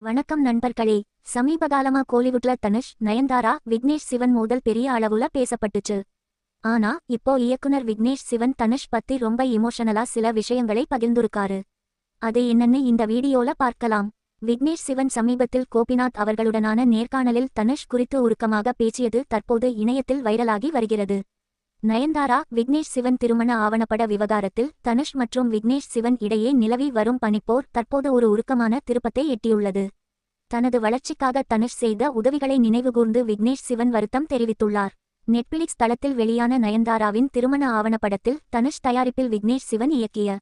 வணக்கம் நண்பர்களே. சமீபகாலமா கோலிவுட்ல தனுஷ், நயன்தாரா, விக்னேஷ் சிவன் மோதல் பெரிய அளவுல பேசப்பட்டுச்சு. ஆனா இப்போ இயக்குனர் விக்னேஷ் சிவன் தனுஷ் பத்தி ரொம்ப இமோஷனலா சில விஷயங்களை பகிர்ந்துருக்காரு. அது என்னன்னு இந்த வீடியோல பார்க்கலாம். விக்னேஷ் சிவன் சமீபத்தில் கோபிநாத் அவர்களுடனான நேர்காணலில் தனுஷ் குறித்து உருக்கமாக பேசியது தற்போது இணையத்தில் வைரலாகி வருகிறது. நயன்தாரா, விக்னேஷ் சிவன் திருமண ஆவணப்பட விவகாரத்தில் தனுஷ் மற்றும் விக்னேஷ் சிவன் இடையே நிலவி வரும் பனிப்போர் தற்போது ஒரு உருக்கமான திருப்பத்தை எட்டியுள்ளது. தனது வளர்ச்சிக்காக தனுஷ் செய்த உதவிகளை நினைவுகூர்ந்து விக்னேஷ் சிவன் வருத்தம் தெரிவித்துள்ளார். நெட்ஃபிளிக்ஸ் தளத்தில் வெளியான நயன்தாராவின் திருமண ஆவணப்படத்தில் தனுஷ் தயாரிப்பில் விக்னேஷ் சிவன் இயக்கிய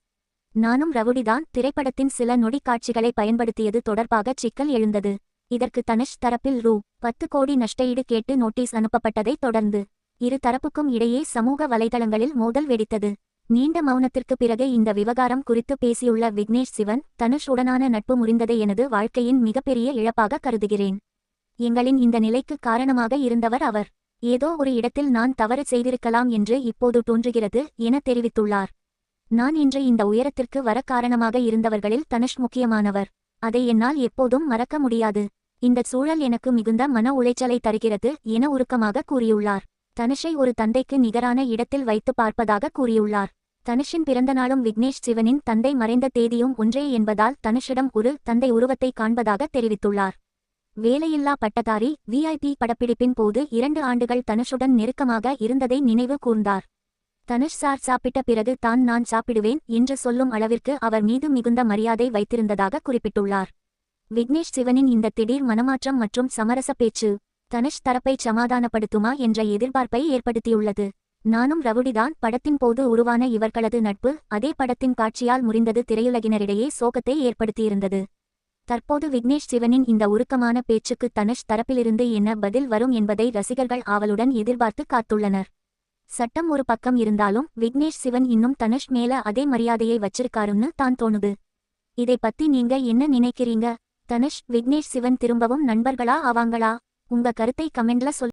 நானும் ரவுடிதான் திரைப்படத்தின் சில நொடி காட்சிகளை பயன்படுத்தியது தொடர்பாக சிக்கல் எழுந்தது. இதற்கு தனுஷ் தரப்பில் ரூ.10 கோடி நஷ்டஈடு கேட்டு நோட்டீஸ் அனுப்பப்பட்டதை தொடர்ந்து இரு தரப்புக்கும் இடையே சமூக வலைதளங்களில் மோதல் வெடித்தது. நீண்ட மௌனத்திற்கு பிறகு இந்த விவகாரம் குறித்து பேசியுள்ள விக்னேஷ் சிவன், தனுஷ் உடனான நட்பு முறிந்ததை எனது வாழ்க்கையின் மிகப்பெரிய இழப்பாக கருதுகிறேன். எங்களின் இந்த நிலைக்கு காரணமாக இருந்தவர் அவர். ஏதோ ஒரு இடத்தில் நான் தவறு செய்திருக்கலாம் என்று இப்போது தோன்றுகிறது என தெரிவித்துள்ளார். நான் இன்று இந்த உயரத்திற்கு வர காரணமாக இருந்தவர்களில் தனுஷ் முக்கியமானவர். அதை என்னால் எப்போதும் மறக்க முடியாது. இந்த சூழல் எனக்கு மிகுந்த மன உளைச்சலை தருகிறது என உருக்கமாக கூறியுள்ளார். தனுஷை ஒரு தந்தைக்கு நிகரான இடத்தில் வைத்து பார்ப்பதாக கூறியுள்ளார். தனுஷின் பிறந்தநாளும் விக்னேஷ் சிவனின் தந்தை மறைந்த தேதியும் ஒன்றே என்பதால் தனுஷிடம் ஒரு தந்தை உருவத்தை காண்பதாக தெரிவித்துள்ளார். வேலையில்லா பட்டதாரி VIP படப்பிடிப்பின் போது 2 ஆண்டுகள் தனுஷுடன் நெருக்கமாக இருந்ததை நினைவு கூர்ந்தார். தனுஷ் சார் சாப்பிட்ட பிறகு தான் நான் சாப்பிடுவேன் என்று சொல்லும் அளவிற்கு அவர் மீது மிகுந்த மரியாதை வைத்திருந்ததாக குறிப்பிட்டுள்ளார். விக்னேஷ் சிவனின் இந்த திடீர் மனமாற்றம் மற்றும் சமரச பேச்சு தனுஷ் தரப்பை சமாதானப்படுத்துமா என்ற எதிர்பார்ப்பை ஏற்படுத்தியுள்ளது. நானும் ரவுடிதான் படத்தின் போது உருவான இவர்களது நட்பு அதே படத்தின் காட்சியால் முறிந்தது திரையுலகினரிடையே சோகத்தை ஏற்படுத்தியிருந்தது. தற்போது விக்னேஷ் சிவனின் இந்த உருக்கமான பேச்சுக்கு தனுஷ் தரப்பிலிருந்து என்ன பதில் வரும் என்பதை ரசிகர்கள் ஆவலுடன் எதிர்பார்த்து காத்துள்ளனர். சட்டம் ஒரு பக்கம் இருந்தாலும் விக்னேஷ் சிவன் இன்னும் தனுஷ் மேல அதே மரியாதையை வச்சிருக்காருன்னு தான் தோணுது. இதை பத்தி நீங்க என்ன நினைக்கிறீங்க? தனுஷ், விக்னேஷ் சிவன் திரும்பவும் நண்பர்களா ஆவாங்களா? உங்க கருத்தை கமெண்ட்ல